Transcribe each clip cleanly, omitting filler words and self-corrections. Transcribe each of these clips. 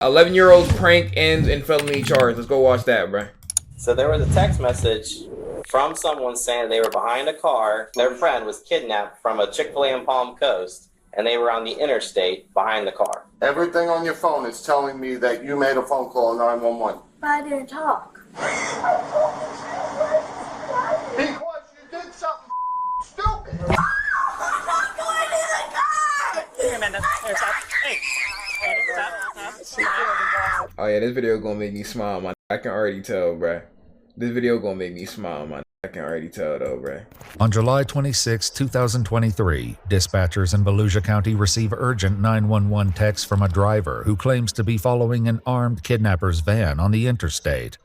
11-year-old's prank ends in felony charge. Let's go watch that, bro. So there was a text message from someone saying they were behind a car. Their friend was kidnapped from a Chick-fil-A in Palm Coast, and they were on the interstate behind the car. Everything on your phone is telling me that you made a phone call 911. But I didn't talk. Because you did something stupid. I'm not going to the car! Here, Amanda. Here, stop. Hey. Stop. Oh yeah, this video gonna make me smile, man. I can already tell, bruh. This video gonna make me smile, man. I can already tell, though, bruh. On July 26, 2023, dispatchers in Volusia County receive urgent 911 text from a driver who claims to be following an armed kidnapper's van on the interstate.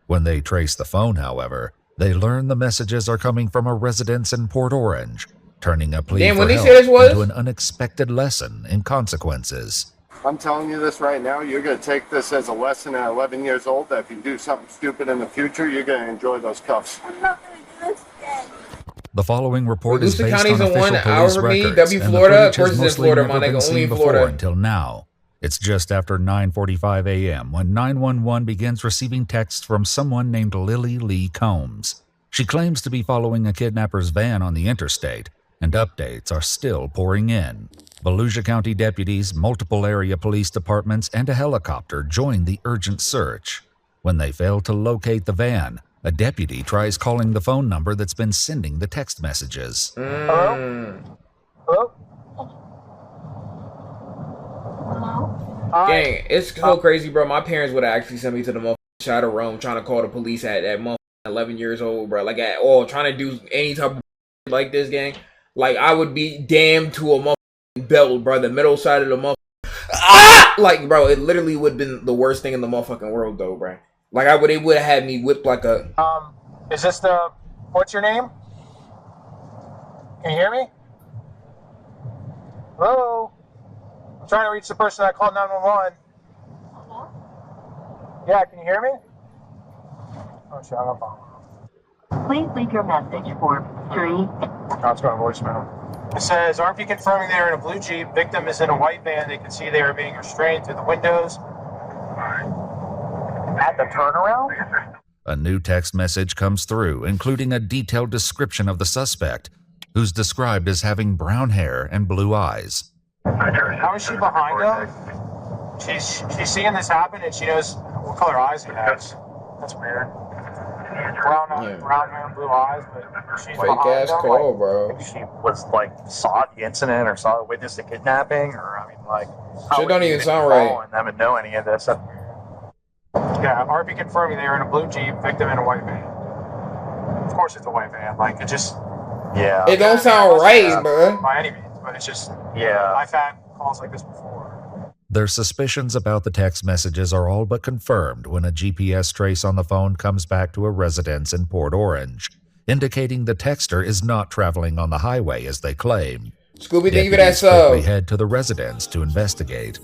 When they trace the phone, however, they learn the messages are coming from a residence in Port Orange, turning a plea for help into an unexpected lesson in consequences. I'm telling you this right now, you're going to take this as a lesson at 11 years old, that if you do something stupid in the future, you're going to enjoy those cuffs. I'm not going to do this again. The following report is based County's on official police records, W and Florida, the footage has mostly Florida, never been seen before Florida. until now. It's just after 9:45 a.m. when 911 begins receiving texts from someone named Lily Lee Combs. She claims to be following a kidnapper's van on the interstate, and updates are still pouring in. Volusia County deputies, multiple area police departments, and a helicopter join the urgent search. When they fail to locate the van, a deputy tries calling the phone number that's been sending the text messages. Hello? Hello? Gang, it's so crazy, bro. My parents would have actually sent me to the motherfucking shadow realm trying to call the police at that motherfucking 11 years old, bro. Like, at all, trying to do any type of like this, gang. Like, I would be damned to a motherfucking belt, bro. The middle side of the motherfucking... Ah! Like, bro, it literally would have been the worst thing in the motherfucking world, though, bro. Like, it would have had me whipped like a... Is this the... What's your name? Can you hear me? Hello? I'm trying to reach the person that called 911. Hello? Yeah, can you hear me? Oh, shut up. Please leave your message for 3. Oh, it's going to voicemail. It says, RP confirming they are in a blue Jeep. Victim is in a white van. They can see they are being restrained through the windows. At the turnaround? A new text message comes through, including a detailed description of the suspect, who's described as having brown hair and blue eyes. How is she behind him? She's seeing this happen and she knows what color eyes he has. That's weird. Brown hair and blue eyes, but she's fake ass call, bro. She was like saw the incident or saw witnessed the kidnapping, or I mean, like, shit don't even sound right. And them and know any of this. Yeah, RP confirming they were in a blue Jeep, victim in a white van. Of course, it's a white van. Like, it just. Yeah. It don't sound right, bro. By any means, but it's just. Yeah. I've had calls like this before. Their suspicions about the text messages are all but confirmed when a GPS trace on the phone comes back to a residence in Port Orange, indicating the texter is not traveling on the highway as they claim. Scooby, thank you for that Deputies sub. quickly head to the residence to investigate.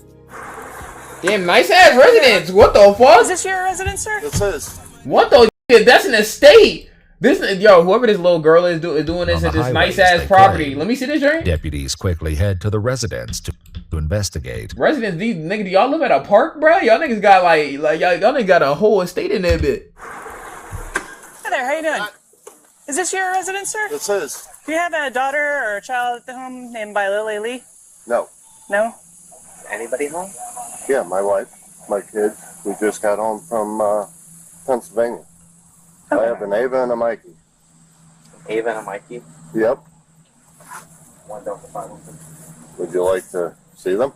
Damn, nice ass residence. What the fuck? Is this your residence, sir? This is. What the? That's an estate. This, yo, whoever this little girl is doing this at this nice ass property. Let me see this joint. Deputies quickly head to the residence to investigate. Residence, these niggas, do y'all live at a park, bro? Y'all niggas got like y'all niggas got a whole estate in there, bit. Hi there, how you doing? Is this your residence, sir? This is. Do you have a daughter or a child at the home named by Lily Lee? No. No? Anybody home? Yeah, my wife, my kids. We just got home from Pennsylvania. Okay. I have an Ava and a Mikey. Ava and a Mikey? Yep. One Delta 5. Would you like to see them?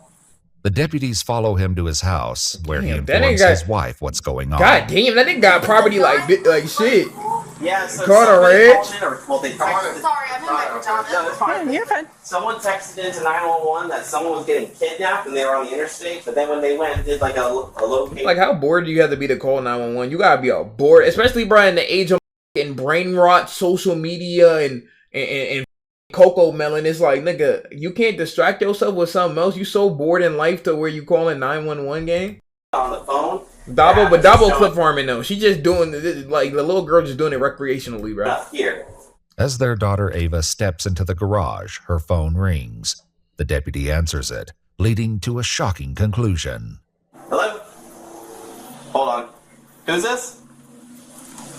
The deputies follow him to his house, where he Damn, that informs nigga his wife what's going on. God damn, that nigga got property like shit. Yeah, so Carter somebody Ridge? called in, or, well, they texted. Sorry, I'm in my pajamas. No, it's fine. You're fine. Someone texted into 911 that someone was getting kidnapped and they were on the interstate, but then when they went and did like a location. Like, how bored do you have to be to call 911? You gotta be bored, especially, bro, in the age of and brain rot, social media, and cocoa melon. It's like, nigga, you can't distract yourself with something else. You so bored in life to where you calling 911 gang. On the phone. Dabo, but Dabo clip farming though. She just doing like the little girl just doing it recreationally, bro. Here. As their daughter Ava steps into the garage, her phone rings. The deputy answers it, leading to a shocking conclusion. Hello? Hold on. Who's this?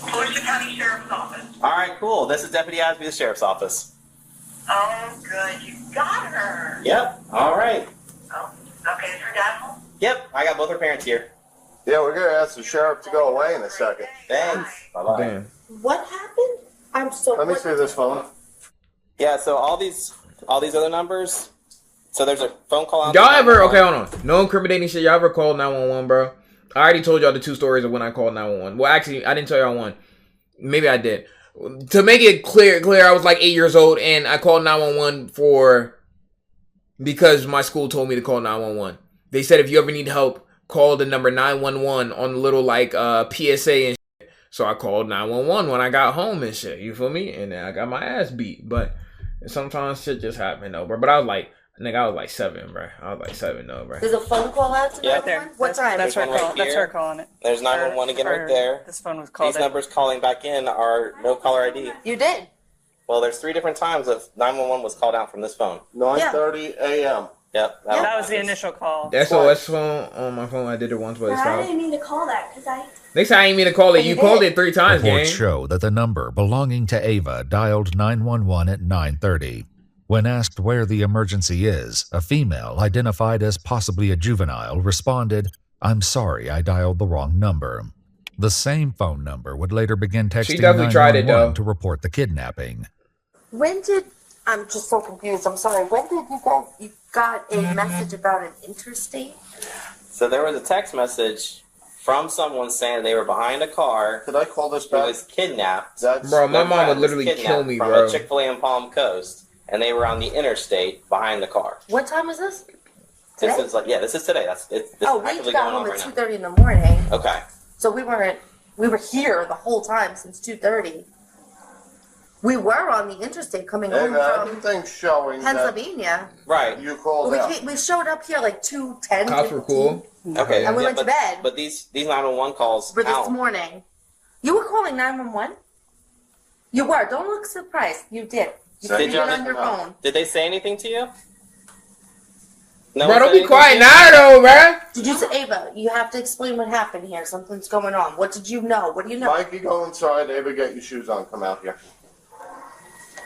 Volusia County Sheriff's Office. All right, cool. This is Deputy Asby, the Sheriff's Office. Oh, good. You got her. Yep. All right. Oh, okay. Is her dad home? Yep. I got both her parents here. Yeah, we're gonna ask the sheriff to go away in a second. Thanks. Bye-bye. Damn. What happened? I'm so. Let me see this phone. Yeah, so all these other numbers. So there's a phone call out. Y'all ever, okay, hold on. No incriminating shit. Y'all ever called 911, bro? I already told y'all the 2 stories of when I called 911. Well, actually, I didn't tell y'all one. Maybe I did. To make it clear, I was like 8 years old, and I called 911 because my school told me to call 911. They said if you ever need help, call the number 911 on the little like PSA and shit. So I called 911 when I got home and shit. You feel me? And then I got my ass beat. But sometimes shit just happened though, bro. But I was like 7, bro. I was like 7 though, bro. There's a phone call out to Yeah. there. What time? That's her call. That's her calling it. There's 911 again right there. This phone was called. These numbers calling back in are no caller ID. You did. Well, there's 3 different times that 911 was called out from this phone. 9:30 a.m. Yep. That was the initial call. SOS phone on my phone. I did it once, but it's I stopped. didn't mean to call that because I. Next time I didn't mean to call it. You called it 3 times, gang. Reports show that the number belonging to Ava dialed 911 at 9:30. When asked where the emergency is, a female identified as possibly a juvenile responded, "I'm sorry, I dialed the wrong number." The same phone number would later begin texting definitely tried it, 911 though. to report the kidnapping. When did? I'm just so confused. I'm sorry. When did you got a message about an interstate? So there was a text message from someone saying they were behind a car. Could I call this Who back? was kidnapped. Bro, my Their mom friend would was literally kidnapped kill me, from bro. a Chick-fil-A in Palm Coast, and they were on the interstate behind the car. What time is this? This Today? is this is today. This We is got actively going home on at right 2:30 in the morning, now. Okay. so we were here the whole time since 2:30. We were on the interstate coming home from Everything's showing Pennsylvania. Right. You called out. We showed up here like 2:10. Cops were cool. Okay. And we went to bed. But these 911 calls For this out. morning. You were calling 911? You were. Don't look surprised. You did. You Did put it you? on your phone. Did they say anything to you? No Bro, one don't said be anything quiet to you? now, though, bro. Did you say, Ava, you have to explain what happened here. Something's going on. What did you know? What do you know? Mikey, go inside. Ava, get your shoes on. Come out here.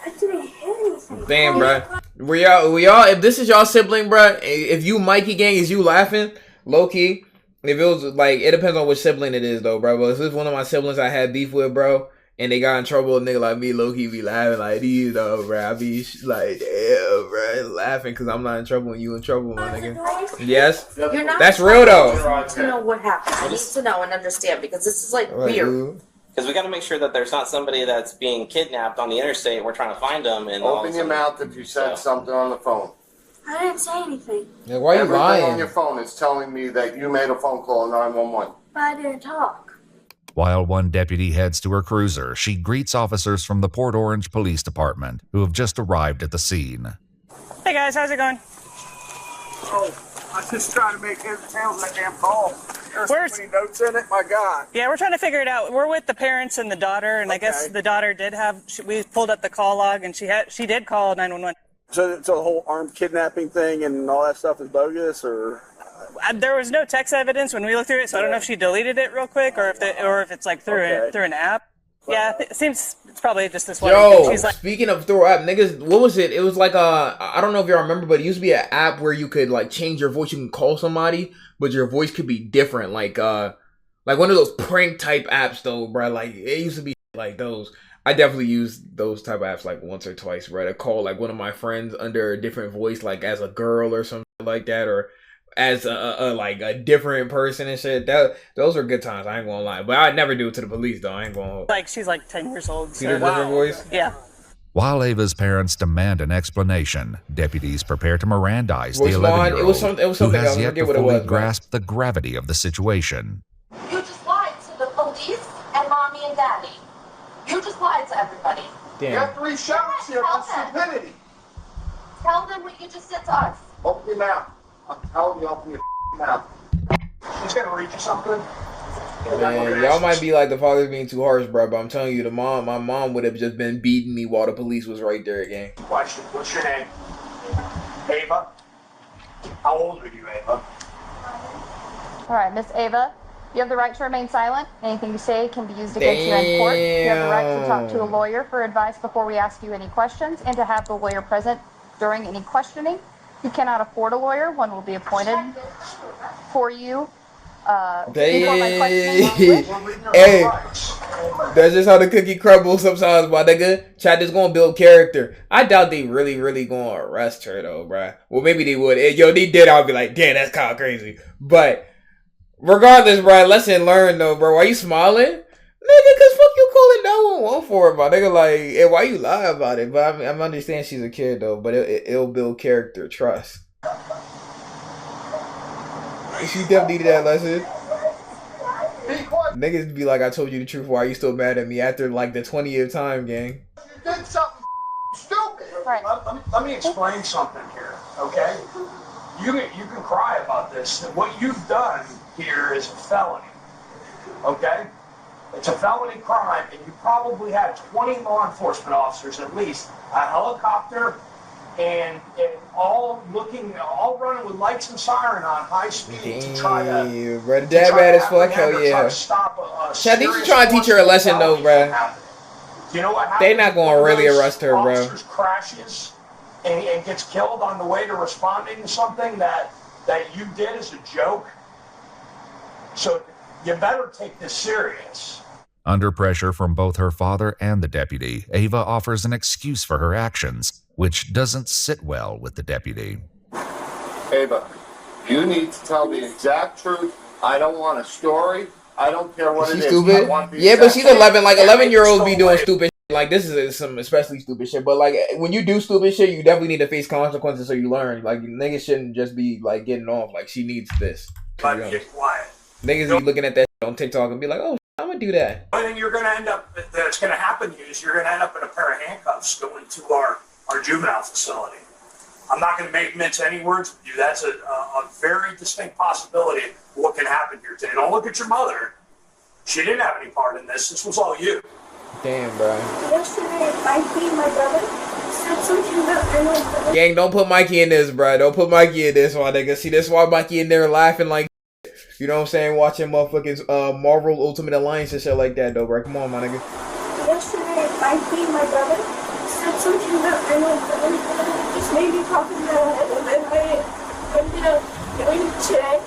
I didn't hear anything. Damn, bro. We y'all. If this is y'all sibling, bro. If you Mikey gang, is you laughing? Low key. If it was like, it depends on which sibling it is, though, bro. But if this is one of my siblings I had beef with, bro, and they got in trouble, a nigga like me, low key be laughing like these, though, bro. I be like, damn, bro, laughing because I'm not in trouble and you in trouble, my nigga. Yes. You're not That's real, though. to know what happened. I need to know and understand because this is like Right, weird. dude. Because we got to make sure that there's not somebody that's being kidnapped on the interstate and we're trying to find them. And all of a Open your sudden- mouth if you said something on the phone. I didn't say anything, Yeah, why you Everything on lying? your phone is telling me that you made a phone call 911. but I didn't talk. While one deputy heads to her cruiser, she greets officers from the Port Orange Police Department who have just arrived at the scene. Hey guys, how's it going? Oh, I was just trying to make heads and tails of that damn call. There's Where's- so many notes in it, my God. Yeah, we're trying to figure it out. We're with the parents and the daughter, and I guess Okay. the daughter did have. We pulled up the call log, and she did call 911. So the whole armed kidnapping thing and all that stuff is bogus, or? There was no text evidence when we looked through it, so I don't know if she deleted it real quick or if it's like through an app. Yeah, it seems it's probably just this one. Yo, She's like, speaking of throw app, niggas, what was it? It was like I don't know if y'all remember, but it used to be an app where you could like change your voice. You can call somebody, but your voice could be different. Like one of those prank type apps though, bro. Like it used to be like those. I definitely used those type of apps like once or twice, bro. To call like one of my friends under a different voice, like as a girl or something like that, or as a different person and shit. Those are good times. I ain't gonna lie, but I'd never do it to the police though. I ain't gonna. she's like 10 years old. See the different voice? Yeah. While Ava's parents demand an explanation, deputies prepare to Mirandize the Voice line, 11-year-old it was something who else. has I yet forget to what it fully was, grasp the gravity of the situation. You just lied to the police and mommy and daddy. You just lied to everybody. You Damn. have 3 shots here for stupidity. Tell them what you just said to us. Open your mouth. I'm telling you, open your mouth. He's gonna read you something. Man, y'all might be like the father's being too harsh, bro, but I'm telling you, my mom would have just been beating me while the police was right there again. Question, what's your name? Ava? How old are you, Ava? All right, Miss Ava, You have the right to remain silent. Anything you say can be used against you in court. You have the right to talk to a lawyer for advice before we ask you any questions and to have the lawyer present during any questioning. You cannot afford a lawyer. One will be appointed for you. Hey, that's just how the cookie crumbles sometimes, my nigga. Chat is gonna build character. I doubt they really gonna arrest her though, bruh. Well, maybe they would. Yo, they did. I'll be like, damn, that's kind of crazy. But regardless, bruh, lesson learned though, bro. Why you smiling? Nigga, cause fuck you calling 911 for it, my nigga. Like, and why you lie about it? But I understand she's a kid though, but it'll build character, trust. She definitely needed that lesson. Niggas be like, I told you the truth. Why are you still mad at me after like the 20th time, gang? You did something stupid. Right. Let me explain something here, okay? You can cry about this. What you've done here is a felony, okay? It's a felony crime, and you probably had 20 law enforcement officers at least, a helicopter, and all running with lights and siren on high speed to try to. Bro, dad bad as fuck. Hell yeah. Chad, they should try to teach her a lesson though, bro. You know what happens? They not gonna really arrest her, bro. Crashes and gets killed on the way to responding to something that you did as a joke. So you better take this serious. Under pressure from both her father and the deputy, Ava offers an excuse for her actions, which doesn't sit well with the deputy. Ava, you need to tell the exact truth. I don't want a story. I don't care what it is. Stupid? Yeah, but she's 11. Like, 11-year-olds be doing stupid shit. Like, this is some especially stupid shit. But, like, when you do stupid shit, you definitely need to face consequences so you learn. Like, niggas shouldn't just be, like, getting off. Like, she needs this. But get quiet. Niggas be looking at that shit on TikTok and be like, oh, I'm gonna do that. The only thing you're going to end up, that's going to happen to you is you're going to end up in a pair of handcuffs going to our juvenile facility. I'm not going to mince any words with you. That's a very distinct possibility of what can happen here today. Don't look at your mother. She didn't have any part in this. This was all you. Damn, bro. Yesterday, Mikey, my brother, said something about my brother. Gang, don't put Mikey in this, bro. Don't put Mikey in this, my nigga. See, that's why Mikey in there laughing like, you know what I'm saying? Watching motherfuckers Marvel Ultimate Alliance and shit like that, though, bro. Come on, my nigga. Yesterday, Mikey, my brother, said something about my brother. Just made me talking about it, and then I ended up doing it today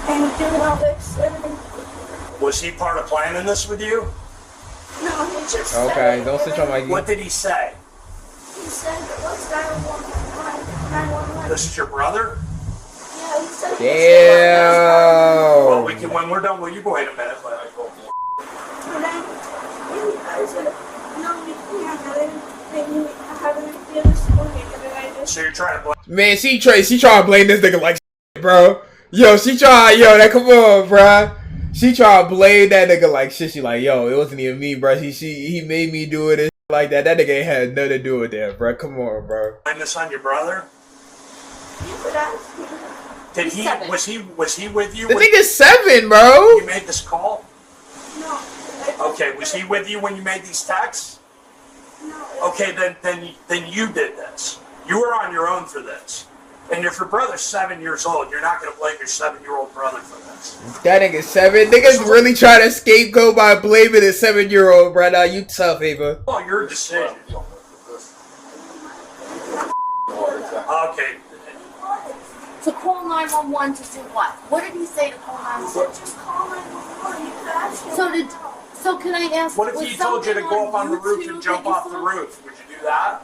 and doing all this. Was he part of planning this with you? No, he just okay, said, don't switch on Mikey. What did he say? He said, what's 911? This is your brother? Yeah, he said. Damn. Well, we can, when we're done, will you go wait a minute? When I said, no, we can't. I haven't feel this morning, and then I just. So you're trying to blame. Man, she trying to blame this nigga like shit, bro. Yo, that come on, bro. She try to blame that nigga like shit. She like, yo, it wasn't even me, bro. He made me do it and shit like that. That nigga ain't had nothing to do with that, bro. Come on, bro. Blame this on your brother? Did he? Was he with you? The nigga's 7, bro. You made this call? No. Okay, was he with you when you made these texts? No. Okay, then you did this. You were on your own for this. And if your brother's 7 years old, you're not going to blame your 7-year-old brother for this. That nigga's 7. Niggas really trying to scapegoat by blaming his 7-year-old, bro. Now you tough, Ava. Oh, your decision. Okay. To call 911 to do what? What did he say to call 911? Just call 911. You could ask him. So can I ask? What if he told you to go up on the roof and jump off the roof? Would you do that?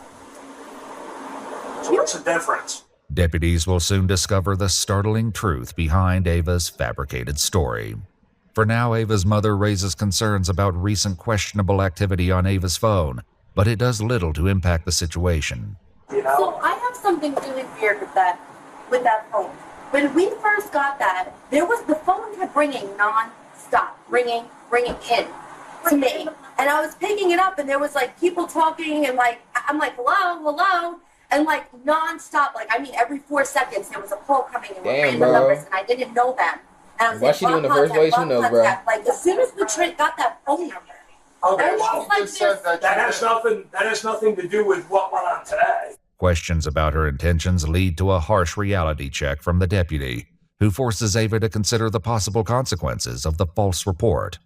So what's the difference? Deputies will soon discover the startling truth behind Ava's fabricated story. For now, Ava's mother raises concerns about recent questionable activity on Ava's phone, but it does little to impact the situation. So I have something really weird with that phone. When we first got that, the phone kept ringing non-stop, ringing in to me. And I was picking it up and there was like people talking and like, I'm like, hello. And like non-stop, like I mean every 4 seconds there was a call coming in with random numbers and I didn't know them. And I was why she doing the first place? You know, bro. Like as soon as the trick got that phone number. Okay, well, that has nothing to do with what went on today. Questions about her intentions lead to a harsh reality check from the deputy. who forces Ava to consider the possible consequences of the false report.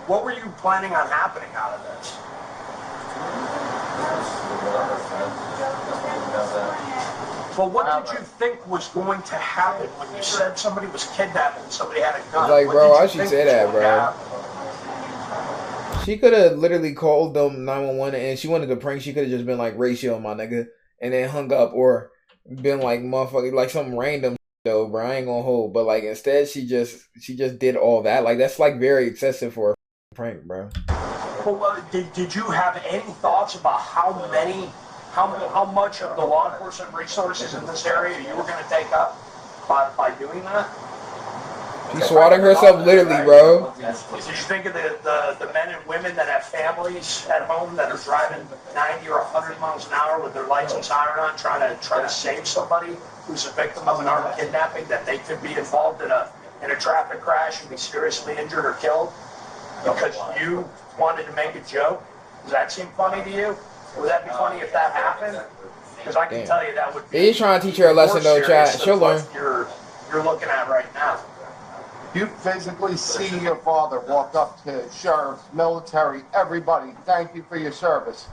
What were you planning on happening out of this? Well, what did you think was going to happen when you said somebody was kidnapped and somebody had a gun? Like, What bro, did you why she think say was that, going to bro? happen? She could have literally called them 911 and she wanted to prank. She could have just been like, ratio, my nigga, and then hung up, or been like, motherfucker, like some random though, bro. I ain't gonna hold. But like, instead, she just did all that. Like, that's like very excessive for a prank, bro. Well, did you have any thoughts about how much of the law enforcement resources in this area you were going to take up by doing that? She's swatting herself literally, bro. Did you think of the men and women that have families at home that are driving 90 or 100 miles an hour with their lights and siren on, trying to save somebody who's a victim of an armed kidnapping, that they could be involved in a traffic crash and be seriously injured or killed because you wanted to make a joke? Does that seem funny to you? Would that be funny if that happened? Because I can tell you that would be. He's trying to teach her a lesson though, chat. She'll learn. You're looking at right now. You physically see your father walk up to sheriffs, military, everybody. Thank you for your service.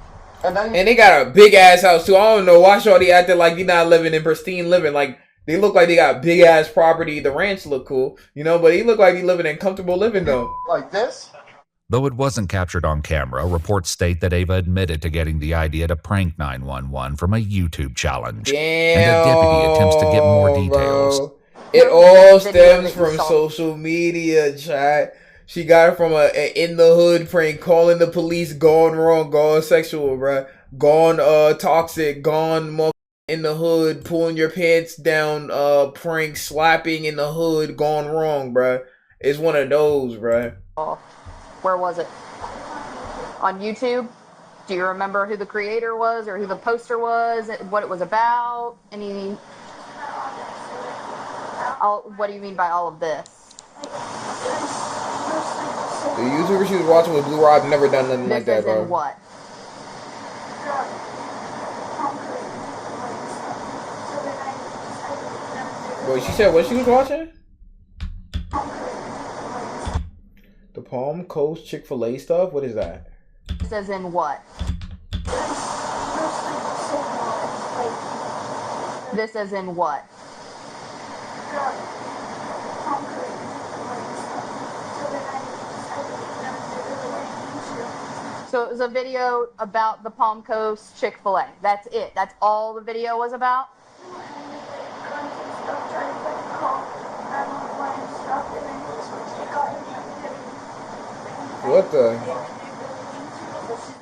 And they got a big ass house too. I don't know why Shorty acted like they not living in pristine living. Like, they look like they got big ass property. The ranch look cool, you know, but he look like he living in comfortable living though. Like this? Though it wasn't captured on camera, reports state that Ava admitted to getting the idea to prank 911 from a YouTube challenge. Damn, and a deputy attempts to get more details. Bro. It all stems from social media, chat. She got it from a in the hood prank, calling the police, gone wrong, gone sexual, bruh. Gone toxic, gone in the hood, pulling your pants down, prank, slapping in the hood, gone wrong, bruh. It's one of those, bruh. Where was it? On YouTube? Do you remember who the creator was or who the poster was? What it was about? What do you mean by all of this? The YouTuber she was watching was Blue Rod. Never done nothing like that, bro. What? Bro, she said what she was watching? The Palm Coast Chick-fil-A stuff? What is that? This as in what? This as in what? So it was a video about the Palm Coast Chick-fil-A. That's it. That's all the video was about? What the?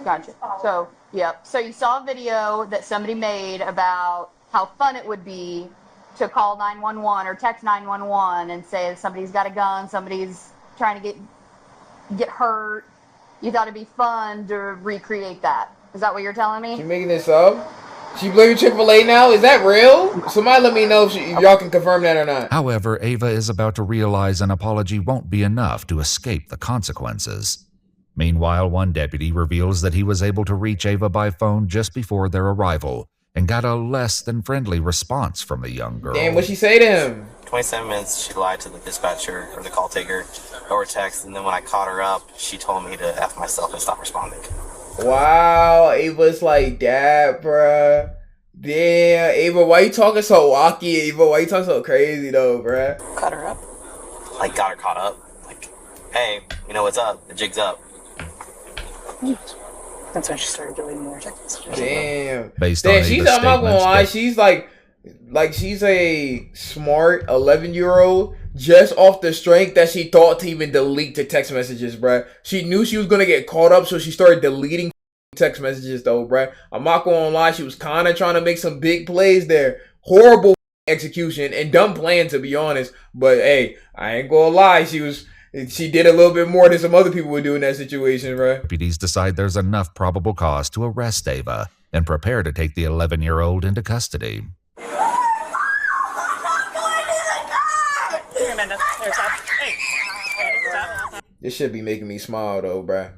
Gotcha. So, yep. So you saw a video that somebody made about how fun it would be to call 911 or text 911 and say somebody's got a gun, somebody's trying to get hurt. You thought it'd be fun to recreate that. Is that what you're telling me? She making this up? She blaming Chick-fil-A now? Is that real? Somebody let me know if y'all can confirm that or not. However, Ava is about to realize an apology won't be enough to escape the consequences. Meanwhile, one deputy reveals that he was able to reach Ava by phone just before their arrival and got a less than friendly response from the young girl. Damn, what'd she say to him? 27 minutes, she lied to the dispatcher or the call taker over text, and then when I caught her up, she told me to F myself and stop responding. Wow, Ava's like that, bruh. Damn, Ava, why you talking so wacky, Ava? Why you talking so crazy, though, bruh? Caught her up. Like, got her caught up. Like, hey, you know what's up? The jig's up. That's when she started deleting more text messages. Damn. Based on she's, Ava's I'm not gonna lie, statements, she's a smart 11-year-old just off the strength that she thought to even delete the text messages, bruh. She knew she was gonna get caught up, so she started deleting text messages, though, bruh. I'm not gonna lie, she was kind of trying to make some big plays there. Horrible execution and dumb plan, to be honest. But hey, I ain't gonna lie, she did a little bit more than some other people would do in that situation, bruh. Deputies decide there's enough probable cause to arrest Ava and prepare to take the 11-year-old into custody. This should be making me smile, though, bruh.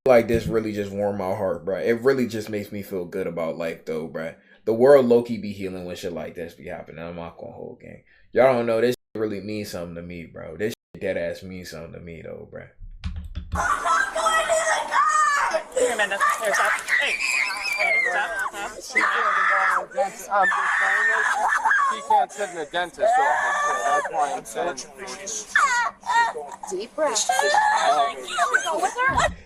Like this really just warmed my heart, bruh. It really just makes me feel good about life, though, bruh. The world low-key be healing when shit like this be happening. I'm not gonna hold, gang. Y'all don't know this really means something to me, bro. This shit dead ass means something to me, though, bro. Here, Amanda. Here, stop. Hey. She can't sit in a dentist's office, so that's why I'm saying. Deep breath.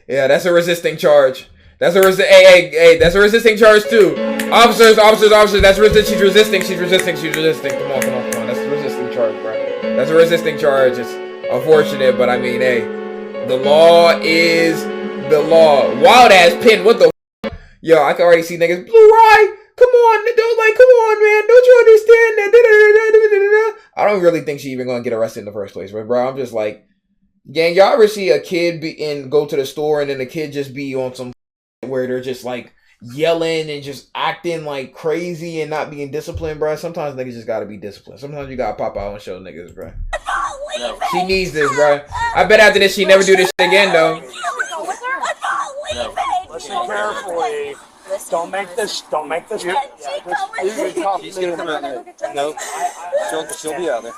Yeah, that's a resisting charge. That's a hey, that's a resisting charge too. Officers, that's resisting. She's resisting. Come on. That's a resisting charge, bro. That's a resisting charge. It's unfortunate, but I mean, hey, the law is the law. Wild ass pin. What the? Yo, I can already see niggas. Blue Rye, come on, come on, man. Don't you understand that? I don't really think she even gonna get arrested in the first place, but bro, I'm just like, gang, y'all ever see a kid go to the store and then the kid just be on some where they're just like yelling and just acting like crazy and not being disciplined, bro? Sometimes niggas just gotta be disciplined. Sometimes you gotta pop out and show niggas, bro. She needs this, bro. I bet after this she never do this shit again, though. Listen carefully. Don't make this. She's gonna come out there. No, she'll be out there.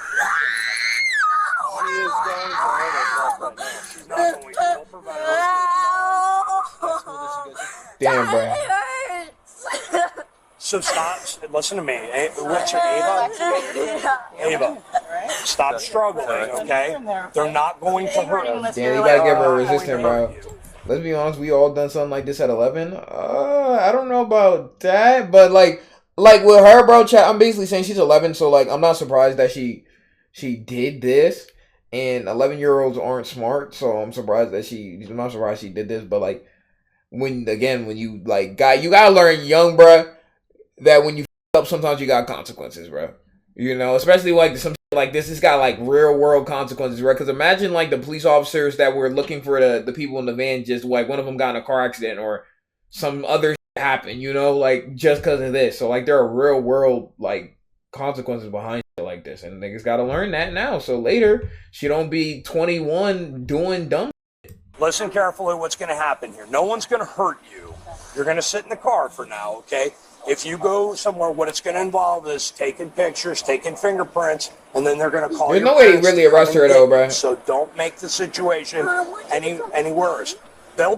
Damn, bro. So stop. Listen to me. What's your Ava? Ava. Stop struggling, okay? They're not going to hurt you. Damn, you gotta give her a resistant, bro. Let's be honest, we all done something like this at 11. I don't know about that, but like with her, bro, chat, I'm basically saying she's 11, so like I'm not surprised that she did this. And 11-year-olds aren't smart, so I'm not surprised she did this. But like when you like you gotta learn young, bro, that when you f up, sometimes you got consequences, bro. You know, especially like some like this has got like real world consequences, right? Because imagine like the police officers that were looking for the people in the van, just like one of them got in a car accident or some other shit happened, you know, like just because of this. So like there are real world like consequences behind shit like this, and niggas gotta learn that now. So later she don't be 21 doing dumb shit. Listen carefully. What's going to happen here? No one's going to hurt you. You're going to sit in the car for now, okay? If you go somewhere, what it's going to involve is taking pictures, taking fingerprints, and then they're going to call you. There's no way to really arrest her though, bro. So don't make the situation any worse. They'll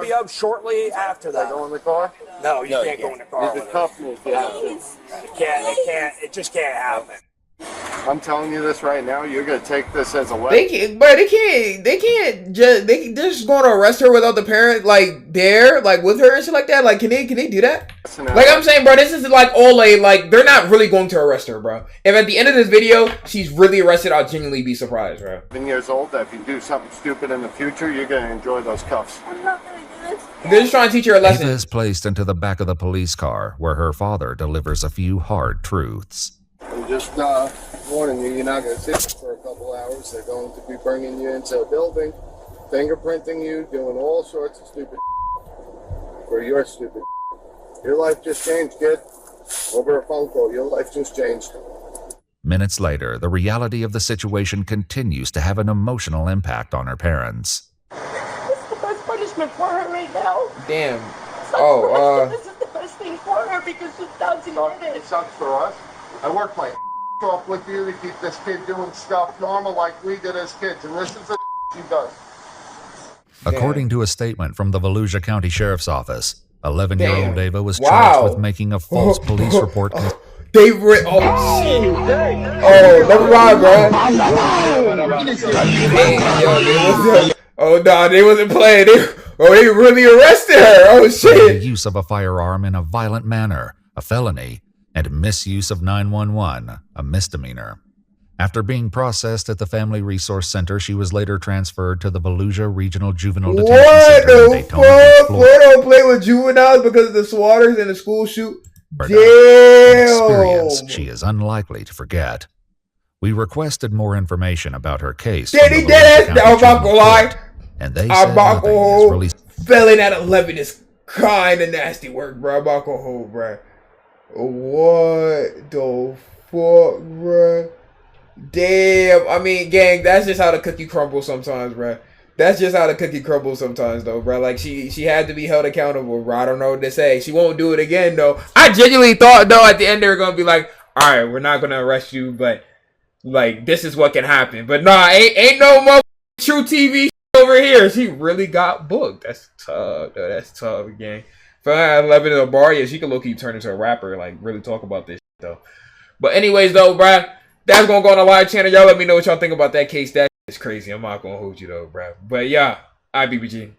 be up shortly after that. Go in the car? No, you can't go in the car. You can cuff me if you have to. It just can't happen. I'm telling you this right now. You're gonna take this as a weapon. They're just going to arrest her without the parent like there, like with her and shit like that. Like, can they do that? Like I'm saying, bro, this is like all like they're not really going to arrest her, bro. If at the end of this video she's really arrested, I'll genuinely be surprised, bro. 7 years old. That if you do something stupid in the future, you're gonna enjoy those cuffs. I'm not gonna do this. They're just trying to teach her a lesson. Ava is placed into the back of the police car, where her father delivers a few hard truths. I'm just warning you, you're not going to sit for a couple hours. They're going to be bringing you into a building, fingerprinting you, doing all sorts of stupid for your stupid. Your life just changed, kid. Over a phone call, your life just changed. Minutes later, the reality of the situation continues to have an emotional impact on her parents. This is the best punishment for her right now. Damn. This is the best thing for her because she doesn't get it. It sucks for us. I work my off with you to keep this kid doing stuff normal like we did as kids, and this is the she does. According to a statement from the Volusia County Sheriff's Office, 11-year-old Ava was charged with making a false police report. Never mind, bro. Oh no, they wasn't playing. They really arrested her. Oh shit. The use of a firearm in a violent manner, a felony, and misuse of 911, a misdemeanor. After being processed at the Family Resource Center, she was later transferred to the Volusia Regional Juvenile Detention Center in Daytona, fuck? Florida. They don't play with juveniles because of the swatters and the school shoot. Damn. Experience she is unlikely to forget. We requested more information about her case. I'm not gonna lie. And they I'm said not nothing gonna is released. Felon at 11 is kind of nasty work, bro. I'm not gonna hold, bro. What the fuck, bro? Damn. I mean, gang, that's just how the cookie crumbles sometimes, bro. That's just how the cookie crumbles sometimes, though, bro. Like, she had to be held accountable, bro. I don't know what to say. She won't do it again, though. I genuinely thought, though, at the end they were going to be like, all right, we're not going to arrest you, but Like, this is what can happen. But nah, ain't no more true TV over here. She really got booked. That's tough, though. That's tough, gang. For 11 in a bar, yeah, she could low-key turn into a rapper, like, really talk about this shit, though. But anyways, though, bruh, that's gonna go on the live channel. Y'all let me know what y'all think about that case. That is crazy. I'm not gonna hold you, though, bruh. But yeah, I BBG.